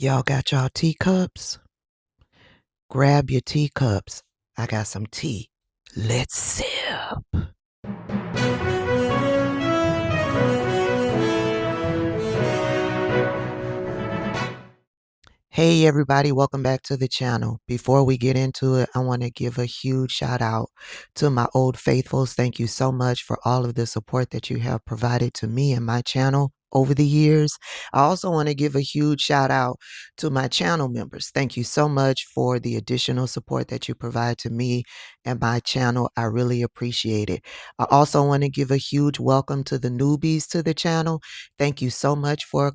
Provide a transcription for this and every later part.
Y'all got y'all teacups? Grab your teacups. I got some tea. Let's sip. Hey everybody, welcome back to the channel. Before we get into it, I want to give a huge shout out to my old faithfuls. Thank you so much for all of the support that you have provided to me and my channel over the years. I also want to give a huge shout out to my channel members. Thank you so much for the additional support that you provide to me and my channel. I really appreciate it. I also want to give a huge welcome to the newbies to the channel. Thank you so much for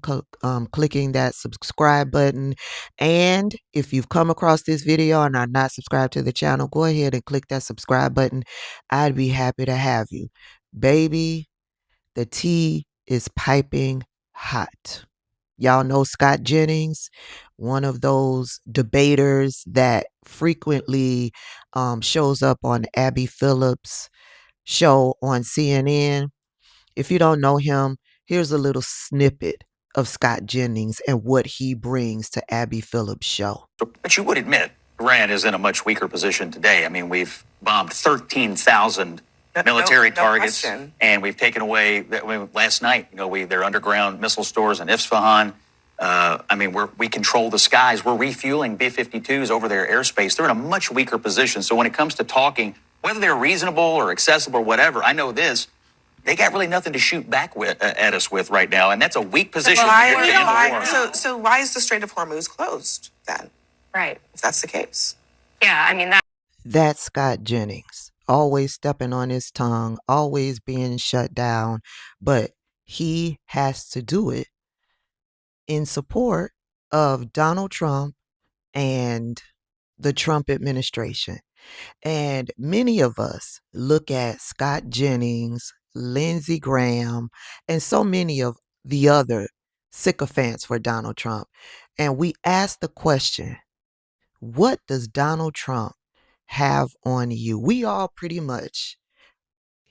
clicking that subscribe button. And if you've come across this video and are not subscribed to the channel, go ahead and click that subscribe button. I'd be happy to have you. Baby, the tea is piping hot. Y'all know Scott Jennings, one of those debaters that frequently shows up on Abby Phillips' show on CNN. If you don't know him, here's a little snippet of Scott Jennings and what he brings to Abby Phillips' show. But you would admit Iran is in a much weaker position today. I mean, we've bombed 13,000 military targets, question. And we've taken away last night. Their underground missile stores in Isfahan. We control the skies. We're refueling B-52s over their airspace. They're in a much weaker position. So when it comes to talking, whether they're reasonable or accessible or whatever, I know this. They got really nothing to shoot back at us with right now, and that's a weak position. So why is the Strait of Hormuz closed then? Right. If that's the case. Yeah, I mean, That's Scott Jennings, always stepping on his tongue, always being shut down, but he has to do it in support of Donald Trump and the Trump administration. And many of us look at Scott Jennings, Lindsey Graham, and so many of the other sycophants for Donald Trump. And we ask the question, what does Donald Trump have on you? We all pretty much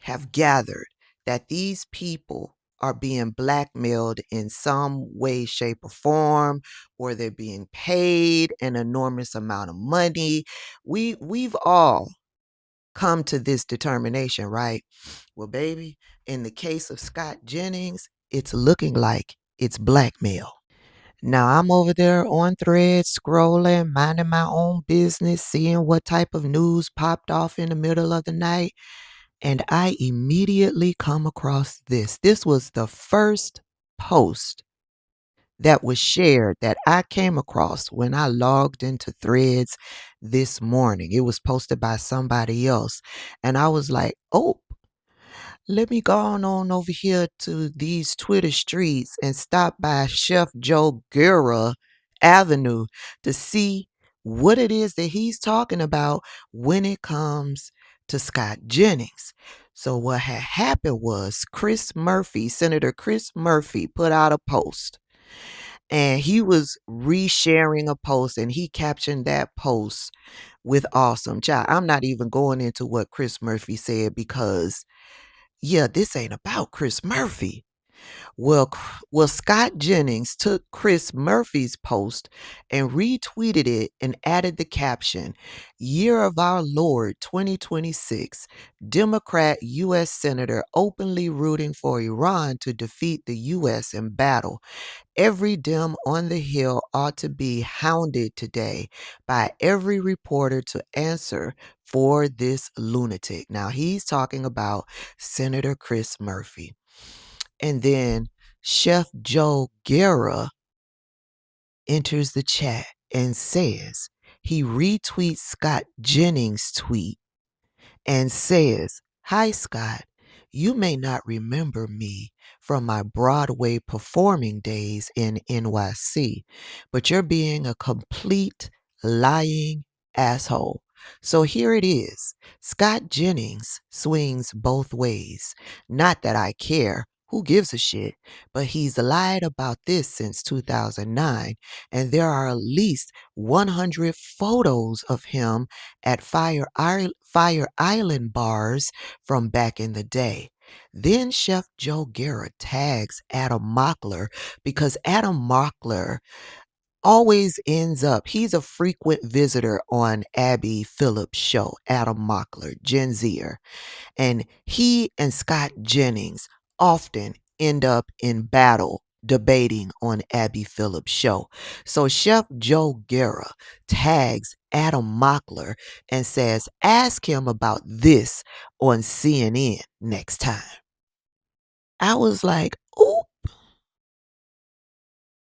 have gathered that these people are being blackmailed in some way, shape, or form, or they're being paid an enormous amount of money. We've all come to this determination, right? Well, baby, in the case of Scott Jennings, it's looking like it's blackmail. Now I'm over there on Threads scrolling, minding my own business, seeing what type of news popped off in the middle of the night. And I immediately come across this. This was the first post that was shared that I came across when I logged into Threads this morning. It was posted by somebody else. And I was like, oh, let me go on over here to these Twitter streets and stop by Chef Joe Guerra Avenue to see what it is that he's talking about when it comes to Scott Jennings. So what had happened was Senator Chris Murphy put out a post, and he was resharing a post, and he captioned that post with awesome. Child, I'm not even going into what Chris Murphy said because yeah, this ain't about Chris Murphy. Well, Scott Jennings took Chris Murphy's post and retweeted it and added the caption, Year of Our Lord 2026, Democrat U.S. Senator openly rooting for Iran to defeat the U.S. in battle. Every Dem on the Hill ought to be hounded today by every reporter to answer for this lunatic. Now, he's talking about Senator Chris Murphy. And then Chef Joe Guerra enters the chat and says he retweets Scott Jennings' tweet and says, Hi, Scott. You may not remember me from my Broadway performing days in NYC, but you're being a complete lying asshole. So here it is. Scott Jennings swings both ways. Not that I care. Who gives a shit? But he's lied about this since 2009, and there are at least 100 photos of him at Fire Island bars from back in the day. Then Chef Joe Guerra tags Adam Mockler because Adam Mockler always ends up, he's a frequent visitor on Abby Phillips' show, Adam Mockler, Gen Zer. And he and Scott Jennings often end up in battle debating on Abby Phillips' show. So Chef Joe Guerra tags Adam Mockler and says, ask him about this on CNN next time. I was like, ooh,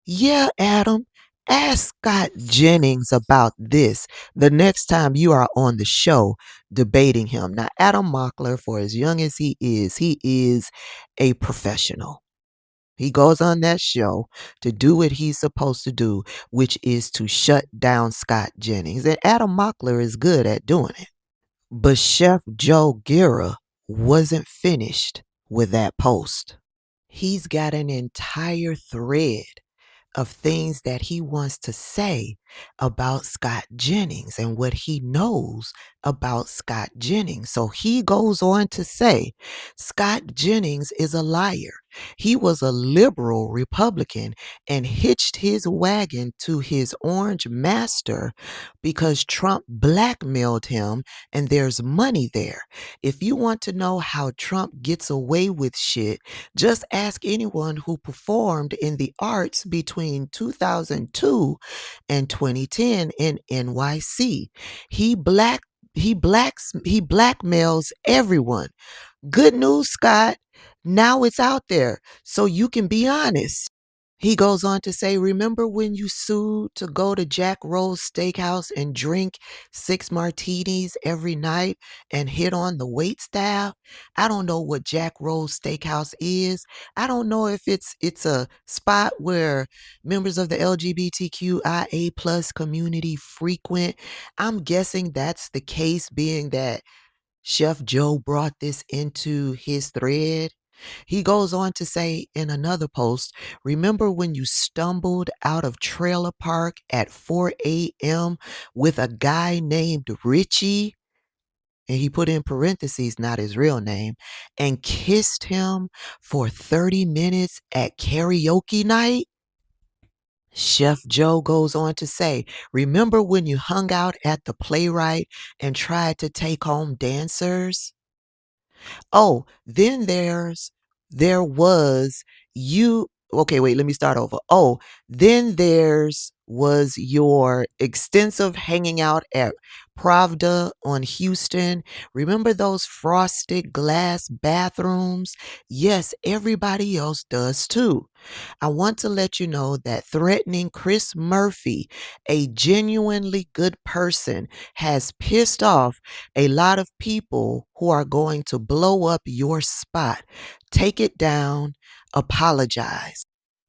yeah, Adam. Ask Scott Jennings about this the next time you are on the show debating him. Now, Adam Mockler, for as young as he is a professional. He goes on that show to do what he's supposed to do, which is to shut down Scott Jennings. And Adam Mockler is good at doing it. But Chef Joe Guerra wasn't finished with that post. He's got an entire thread of things that he wants to say about Scott Jennings and what he knows about Scott Jennings. So he goes on to say Scott Jennings is a liar. He was a liberal Republican and hitched his wagon to his orange master because Trump blackmailed him and there's money there. If you want to know how Trump gets away with shit, just ask anyone who performed in the arts between 2002 and 2010 in NYC. He blackmails everyone. Good news, Scott. Now it's out there, so you can be honest. He goes on to say, remember when you sued to go to Jack Rose Steakhouse and drink 6 martinis every night and hit on the wait staff? I don't know what Jack Rose Steakhouse is. I don't know if it's a spot where members of the LGBTQIA plus community frequent. I'm guessing that's the case, being that Chef Joe brought this into his thread. He goes on to say in another post, remember when you stumbled out of trailer park at 4 a.m. with a guy named Richie? And he put in parentheses, not his real name, and kissed him for 30 minutes at karaoke night? Chef Joe goes on to say, remember when you hung out at the Playwright and tried to take home dancers? Oh, then there was you. Okay, wait, let me start over. Oh, then there's was your extensive hanging out at Pravda on Houston. Remember those frosted glass bathrooms? Yes, everybody else does too. I want to let you know that threatening Chris Murphy, a genuinely good person, has pissed off a lot of people who are going to blow up your spot. Take it down, apologize.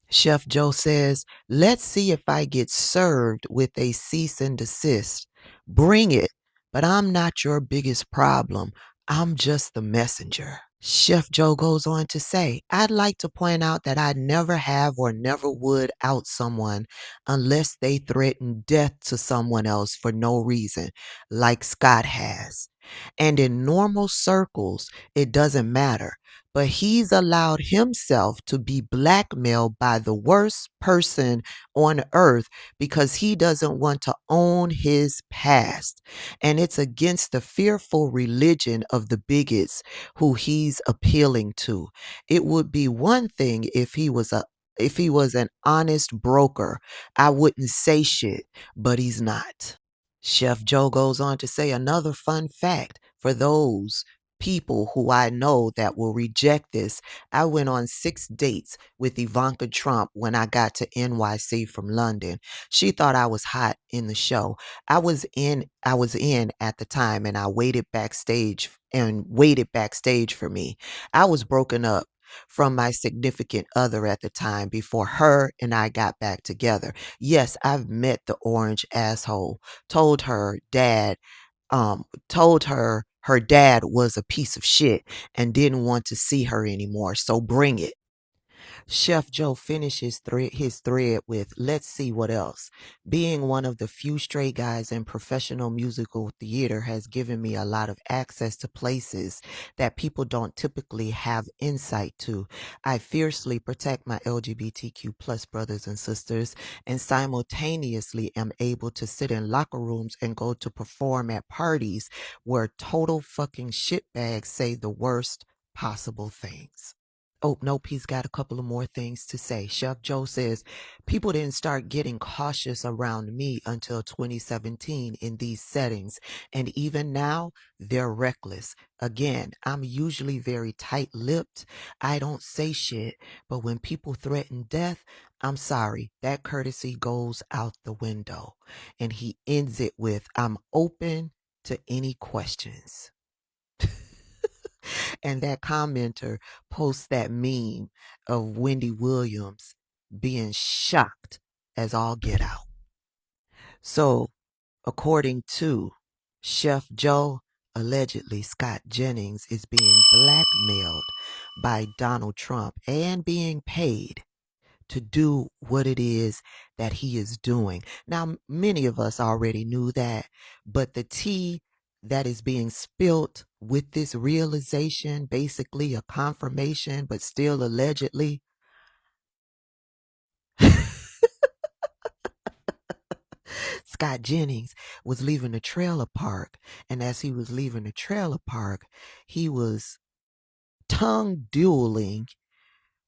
Chef Joe says, let's see if I get served with a cease and desist. Bring it, but I'm not your biggest problem. I'm just the messenger. Chef Joe goes on to say, I'd like to point out that I never have or never would out someone unless they threaten death to someone else for no reason, like Scott has. And in normal circles, it doesn't matter. But he's allowed himself to be blackmailed by the worst person on earth because he doesn't want to own his past. And it's against the fearful religion of the bigots who he's appealing to. It would be one thing if he was an honest broker. I wouldn't say shit, but he's not. Chef Joe goes on to say another fun fact for those people who I know that will reject this. I went on 6 dates with Ivanka Trump when I got to NYC from London. She thought I was hot in the show. I was in at the time, and I waited backstage for me. I was broken up from my significant other at the time before her and I got back together. Yes, I've met the orange asshole. Told her her dad was a piece of shit and didn't want to see her anymore. So bring it. Chef Joe finishes his thread with, let's see what else. Being one of the few straight guys in professional musical theater has given me a lot of access to places that people don't typically have insight to. I fiercely protect my LGBTQ plus brothers and sisters and simultaneously am able to sit in locker rooms and go to perform at parties where total fucking shitbags say the worst possible things. Oh, nope, he's got a couple of more things to say. Chef Joe says, people didn't start getting cautious around me until 2017 in these settings. And even now, they're reckless. Again, I'm usually very tight-lipped. I don't say shit. But when people threaten death, I'm sorry, that courtesy goes out the window. And he ends it with, I'm open to any questions. And that commenter posts that meme of Wendy Williams being shocked as all get out. So, according to Chef Joe, allegedly Scott Jennings is being blackmailed by Donald Trump and being paid to do what it is that he is doing. Now, many of us already knew that, but the tea that is being spilt with this realization, basically a confirmation, but still allegedly, Scott Jennings was leaving the trailer park. And as he was leaving the trailer park, he was tongue dueling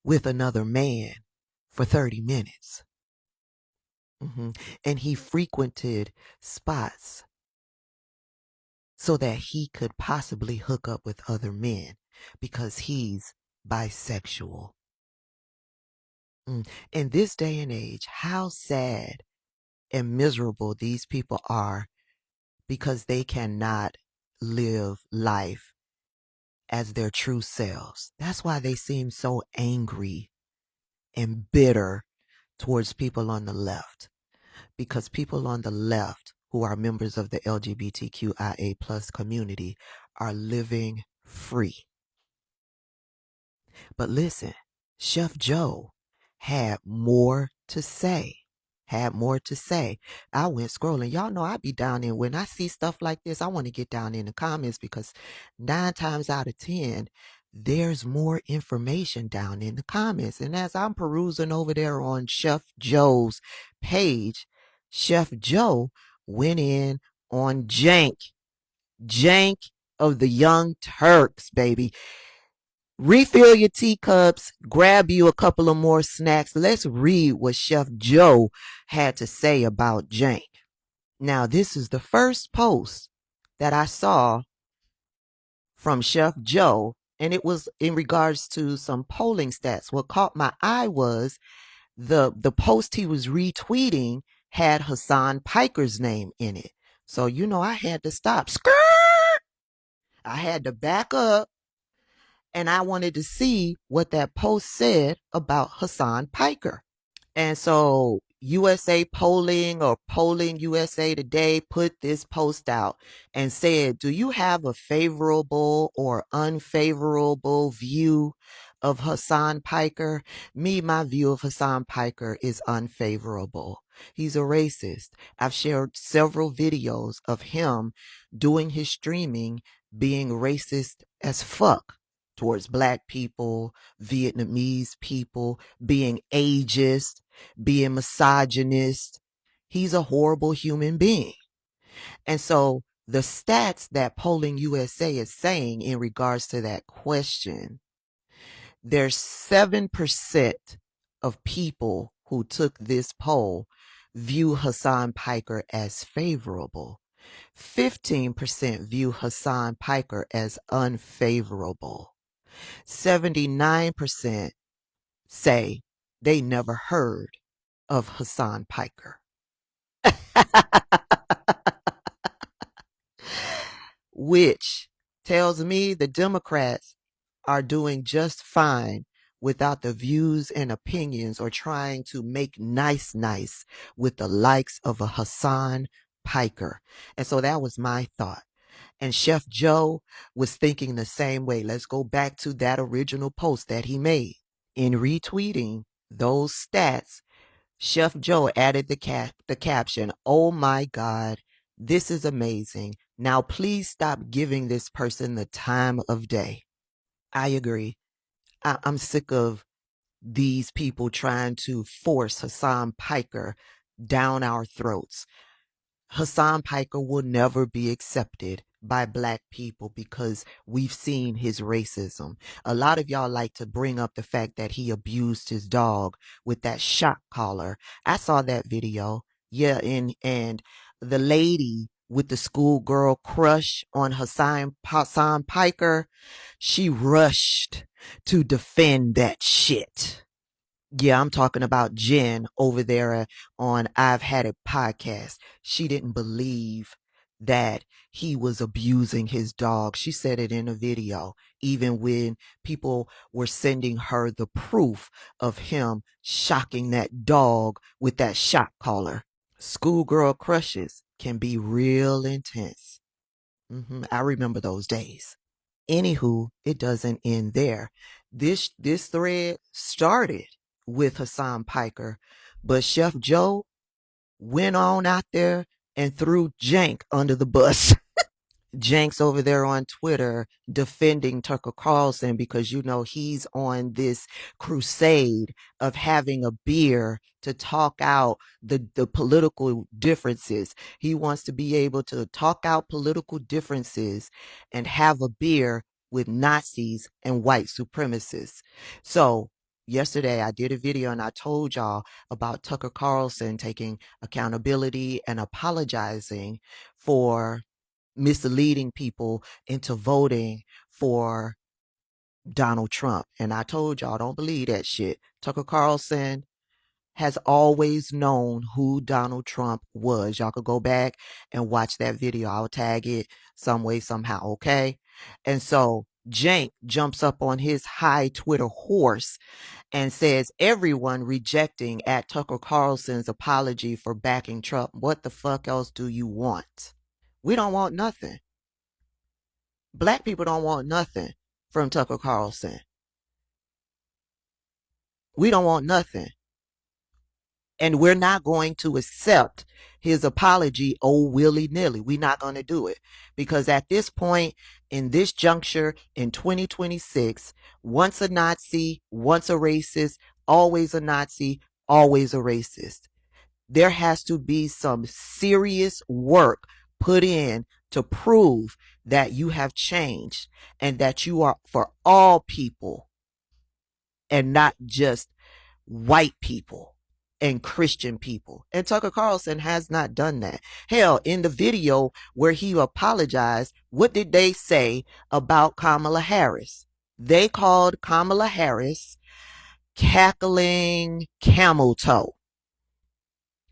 with another man for 30 minutes. And he frequented spots so that he could possibly hook up with other men because he's bisexual. In this day and age, how sad and miserable these people are because they cannot live life as their true selves. That's why they seem so angry and bitter towards people on the left. Because people on the left who are members of the LGBTQIA plus community are living free. But listen, Chef Joe had more to say. I went scrolling. Y'all know I be down there. When I see stuff like this, I want to get down in the comments because 9 times out of 10, there's more information down in the comments. And as I'm perusing over there on Chef Joe's page, Chef Joe went in on Cenk of the Young Turks, baby. Refill your teacups, grab you a couple of more snacks. Let's read what Chef Joe had to say about Cenk. Now, this is the first post that I saw from Chef Joe, and it was in regards to some polling stats. What caught my eye was the post he was retweeting had Hasan Piker's name in it. So, I had to stop. Skirt! I had to back up. And I wanted to see what that post said about Hasan Piker. And so USA Polling or Polling USA Today put this post out and said, do you have a favorable or unfavorable view of Hasan Piker? My view of Hasan Piker is unfavorable. He's a racist. I've shared several videos of him doing his streaming being racist as fuck towards black people, Vietnamese people, being ageist, being misogynist. He's a horrible human being. And so the stats that Polling USA is saying in regards to that question, there's 7% of people who took this poll view Hasan Piker as favorable. 15% view Hasan Piker as unfavorable. 79% say they never heard of Hasan Piker. Which tells me the Democrats are doing just fine without the views and opinions or trying to make nice with the likes of a Hasan Piker. And so that was my thought. And Chef Joe was thinking the same way. Let's go back to that original post that he made. In retweeting those stats, Chef Joe added the caption, "Oh my God, this is amazing. Now please stop giving this person the time of day." I agree. I'm sick of these people trying to force Hasan Piker down our throats. Hasan Piker will never be accepted by black people because we've seen his racism. A lot of y'all like to bring up the fact that he abused his dog with that shock collar. I saw that video. Yeah, and the lady with the schoolgirl crush on Hasan Piker, she rushed to defend that shit. Yeah, I'm talking about Jen over there on I've Had It podcast. She didn't believe that he was abusing his dog. She said it in a video, even when people were sending her the proof of him shocking that dog with that shock collar. Schoolgirl crushes can be real intense. I remember those days. Anywho, it doesn't end there. This thread started with Hasan Piker, but Chef Joe went on out there and threw Cenk under the bus. Jenks over there on Twitter defending Tucker Carlson because you know he's on this crusade of having a beer to talk out the political differences. He wants to be able to talk out political differences and have a beer with Nazis and white supremacists. So yesterday I did a video and I told y'all about Tucker Carlson taking accountability and apologizing for misleading people into voting for Donald Trump. And I told y'all, don't believe that shit. Tucker Carlson has always known who Donald Trump was. Y'all could go back and watch that video. I'll tag it some way, somehow, okay? And so Cenk jumps up on his high Twitter horse and says everyone rejecting at Tucker Carlson's apology for backing Trump. What the fuck else do you want? We don't want nothing. Black people don't want nothing from Tucker Carlson. We don't want nothing. And we're not going to accept his apology, oh, willy-nilly. We're not going to do it. Because at this point, in this juncture, in 2026, once a Nazi, once a racist, always a Nazi, always a racist. There has to be some serious work put in to prove that you have changed and that you are for all people and not just white people and Christian people. And Tucker Carlson has not done that. Hell, in the video where he apologized, what did they say about Kamala Harris? They called Kamala Harris cackling camel toe.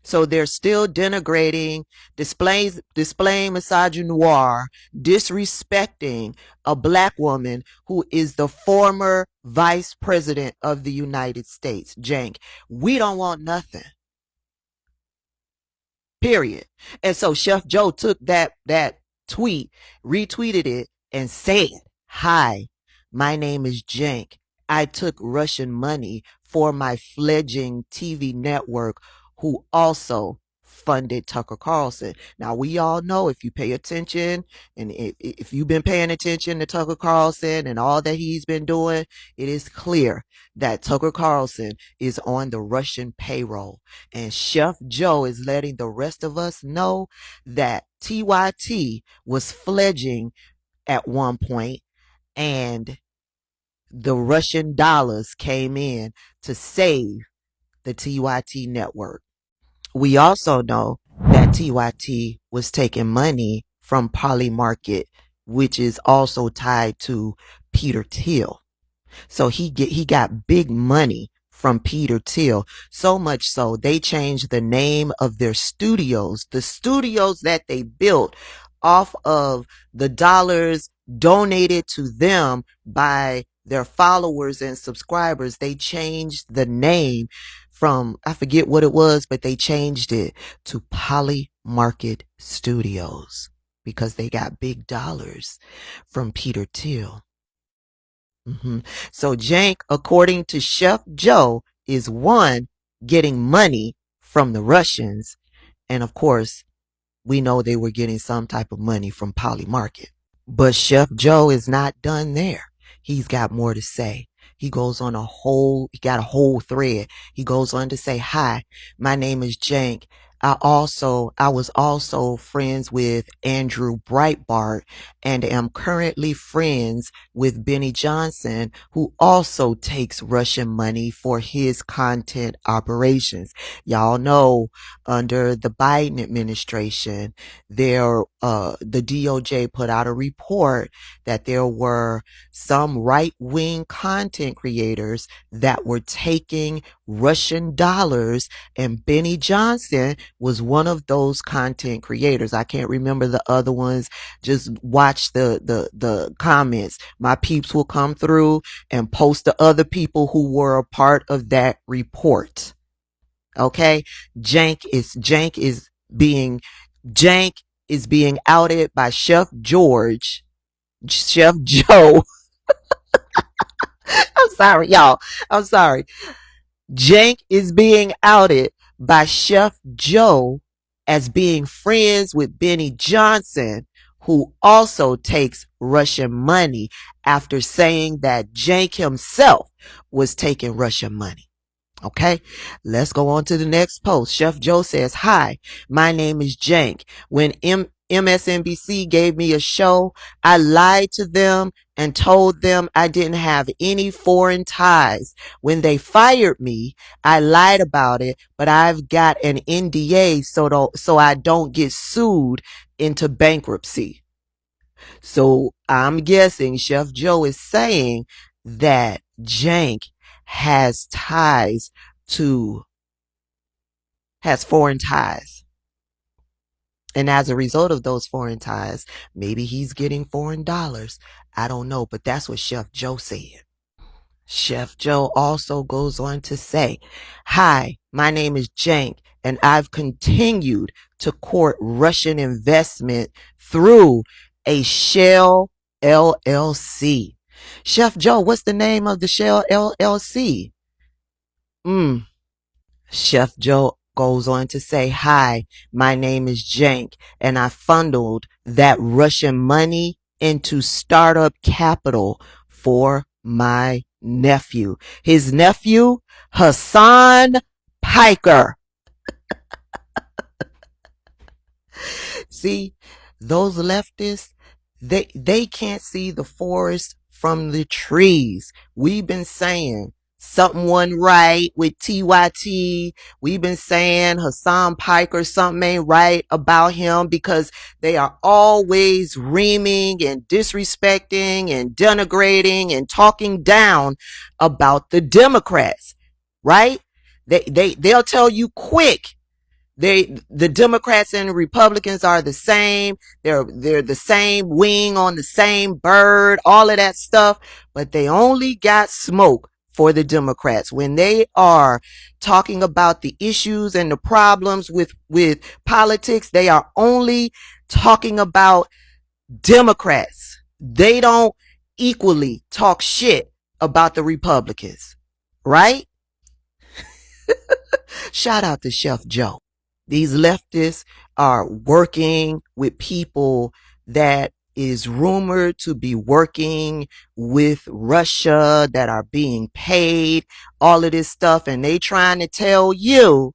So they're still denigrating, displaying misogynoir, disrespecting a black woman who is the former vice president of the United States, Cenk. We don't want nothing. Period. And so Chef Joe took that tweet, retweeted it, and said, "Hi, my name is Cenk. I took Russian money for my fledgling TV network who also funded Tucker Carlson." Now, we all know, if you pay attention and if you've been paying attention to Tucker Carlson and all that he's been doing, it is clear that Tucker Carlson is on the Russian payroll. And Chef Joe is letting the rest of us know that TYT was fledging at one point and the Russian dollars came in to save the TYT network. We also know that TYT was taking money from Polymarket, which is also tied to Peter Thiel. So he got big money from Peter Thiel, so much so they changed the name of their studios, the studios that they built off of the dollars donated to them by their followers and subscribers. They changed the name from, I forget what it was, but they changed it to Poly Market Studios because they got big dollars from Peter Thiel. So Cenk, according to Chef Joe, is one, getting money from the Russians. And of course, we know they were getting some type of money from Poly Market. But Chef Joe is not done there. He's got more to say. He got a whole thread. He goes on to say, "Hi, my name is Cenk. I was also friends with Andrew Breitbart and am currently friends with Benny Johnson, who also takes Russian money for his content operations." Y'all know under the Biden administration, the DOJ put out a report that there were some right-wing content creators that were taking Russian dollars, and Benny Johnson was one of those content creators. I can't remember the other ones. Just watch the comments. My peeps will come through and post the other people who were a part of that report. Okay? Being Cenk is being outed by Chef Joe. I'm sorry, y'all. I'm sorry. Cenk is being outed by Chef Joe as being friends with Benny Johnson, who also takes Russian money, after saying that Cenk himself was taking Russian money. Okay, let's go on to the next post. Chef Joe says, "Hi, my name is Cenk. When MSNBC gave me a show, I lied to them and told them I didn't have any foreign ties. When they fired me, I lied about it, but I've got an NDA so I don't get sued into bankruptcy." So I'm guessing Chef Joe is saying that Cenk has ties has foreign ties. And as a result of those foreign ties, maybe he's getting foreign dollars. I don't know, but that's what Chef Joe said. Chef Joe also goes on to say, "Hi, my name is Cenk, and I've continued to court Russian investment through a Shell LLC." Chef Joe, what's the name of the Shell LLC? Chef Joe goes on to say, "Hi, my name is Cenk, and I funneled that Russian money into startup capital for my nephew." His nephew, Hasan Piker. See, those leftists, they can't see the forest from the trees. We've been saying something wasn't right with TYT. We've been saying Hasan Piker, something ain't right about him, because they are always reaming and disrespecting and denigrating and talking down about the Democrats, right? They'll tell you quick the Democrats and the Republicans are the same. They're the same wing on the same bird, all of that stuff, but they only got smoke for the Democrats when they are talking about the issues and the problems with politics. They are only talking about Democrats. They don't equally talk shit about the Republicans, right? Shout out to Chef Joe. These leftists are working with people that is rumored to be working with Russia, that are being paid, all of this stuff, and they trying to tell you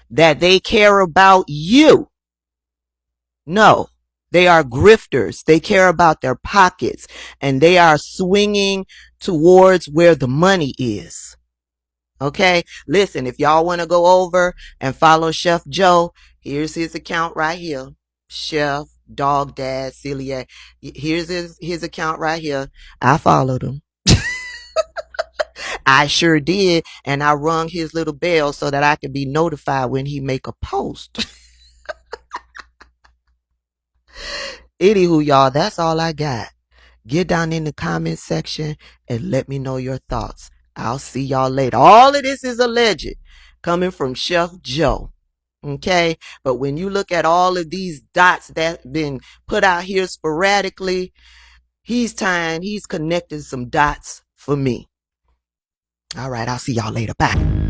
that they care about you. No, they are grifters. They care about their pockets, and they are swinging towards where the money is. Okay, listen, if y'all want to go over and follow Chef Joe, here's his account right here. Chef Dog Dad Celiac. Here's his account right here. I followed him. I sure did, and I rung his little bell so that I could be notified when he make a post. Anywho, y'all, that's all I got. Get down in the comment section and let me know your thoughts. I'll see y'all later. All of this is alleged, coming from Chef Joe. Okay? But when you look at all of these dots that have been put out here sporadically, He's connecting some dots for me. All right, I'll see y'all later. Bye.